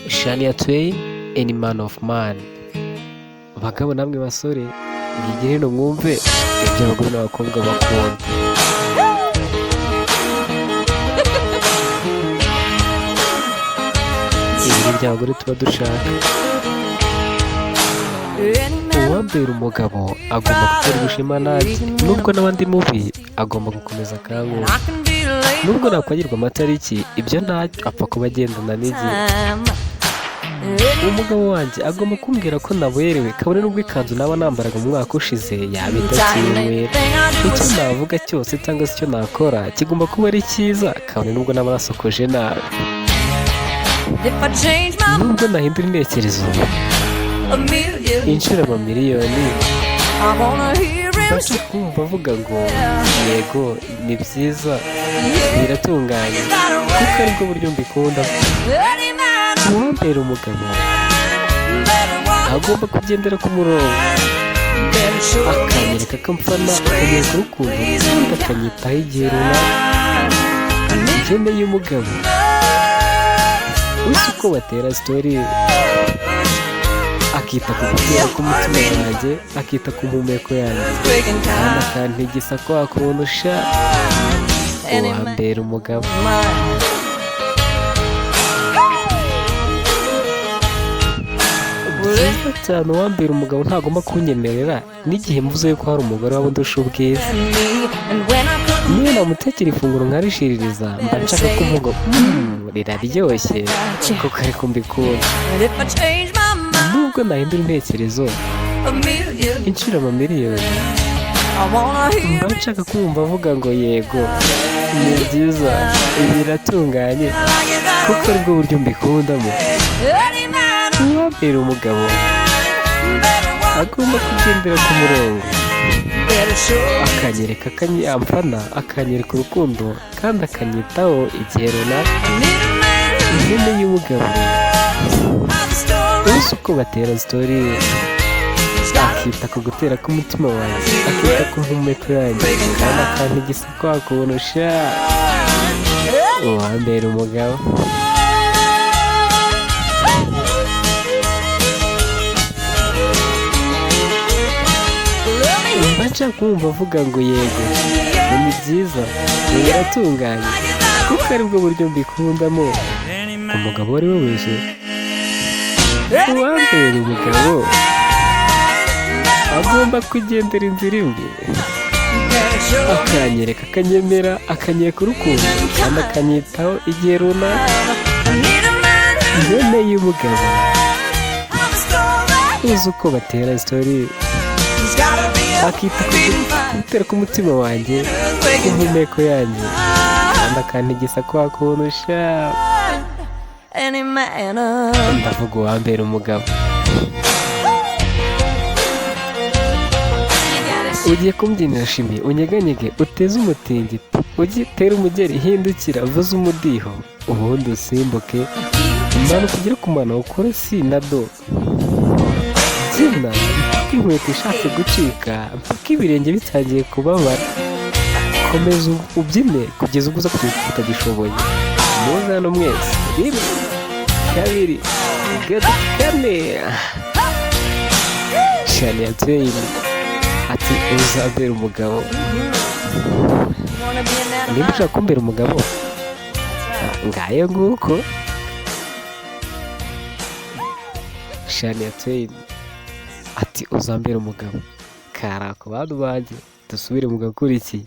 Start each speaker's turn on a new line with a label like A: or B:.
A: Shania Twain, Any Man of Man. Bagabo namwe basore mwigire hino mwumve ibyo abagore n'abakobwa bakunda. Ibi ni by'abagore tuba dushaka. Uwambera umugabo agomba gutera ubushema nabi, nubwo n'abandi mubi agomba gukomeza akankunda. Nubwo nakwagirwa amatariki, ibyo ntacyo apfa kuba agendana n'igihe. Umugabo wanjye agomba kumbwira ko naberewe, kabone n'ubwo ikanzu naba nambaraga mu mwaka ushize yaba idakinywera. Icyo navuga cyose cyangwa se icyo nakora kigomba kuba ari cyiza, kabone n'ubwo naba nasokoje nabi. Nubwo nahindura intekerezo inshuro amamiliyoni, mbasha kumva avuga ngo yego ni byiza biratunganye, kuko aribwo buryo mbikunda. Uwambera umugabo agomba kugendera ku murongo, akanyereka ko amfana, akanyereka urukundo kandi akanyitaho igihe runaka. Nkeneye umugabo uzi uko batera sitori, akita ku gutera k'umutima wanjye, akita ku mpumeko yanjye, kandi akantigisa kwa kuntu sha. Uwambera umugabo. Byiza cyane, uwambera umugabo ntagomba kunyemerera n'igihe mvuze yuko hari umugore waba undusha ubwiza. Niyo namutekera ifunguro nkarishiririza, mba nshaka kuvuga riraryoshye kuko ariko mbikunda. Nubwo nahindura intekerezo inshuro amamiliyoni, mba nshaka kumva avuga ngo yego ni byiza biratunganye, kuko aribwo buryo mbikundamo. Uwambera umugabo agomba kugendera ku murongo, akanyereka ko amfana, akanyereka urukundo kandi akanyitaho igihe runaka. Ihene y'umugabo uzi uko batera sitori, akita ku gutera k'umutima wanjye, akita ku mpumeko yanjye, kandi akantigisa kwa kuntu sha. Uwambera umugabo. Mba nshaka kumva avuga ngo yego ni byiza biratunganye, kuko aribwo buryo mbikundamo. Umugabo uwo ari we wese uwambera umugabo agomba kugendera inzira imwe, akanyereka, akanyemera, akanyereka urukundo kandi akanyitaho igihe runaka. Ihene y'umugabo uzi uko batera sitori, akita ku gutera k'umutima wanjye, ku mpumeko yanjye, kandi akantigisa kwa kuntu sha. Ndavuga uwambera umugabo. Ugiye kumbyinira shimi, unyeganyege, uteze umutingito, ugitere umugeri, hindukira, vuza umudiho, ubundi usimbuke, manuka ugere ku mano, ukore si na do. Byina mpaka inkweto ishatse gucika, mpaka ibirenge bitangiye kubabara. Komeza ubyine kugeza ubwo uza kwibuka utagishoboye. Muze hano mwese, rimwe kabiri gatatu kane. Shania Twain ati uzambera umugabo. Niba ushaka kumbera umugabo, ngayo nguko. Shania Twain ati uzambera umugabo. Kara ku bantu banjye, dusubire mu gakurikiye.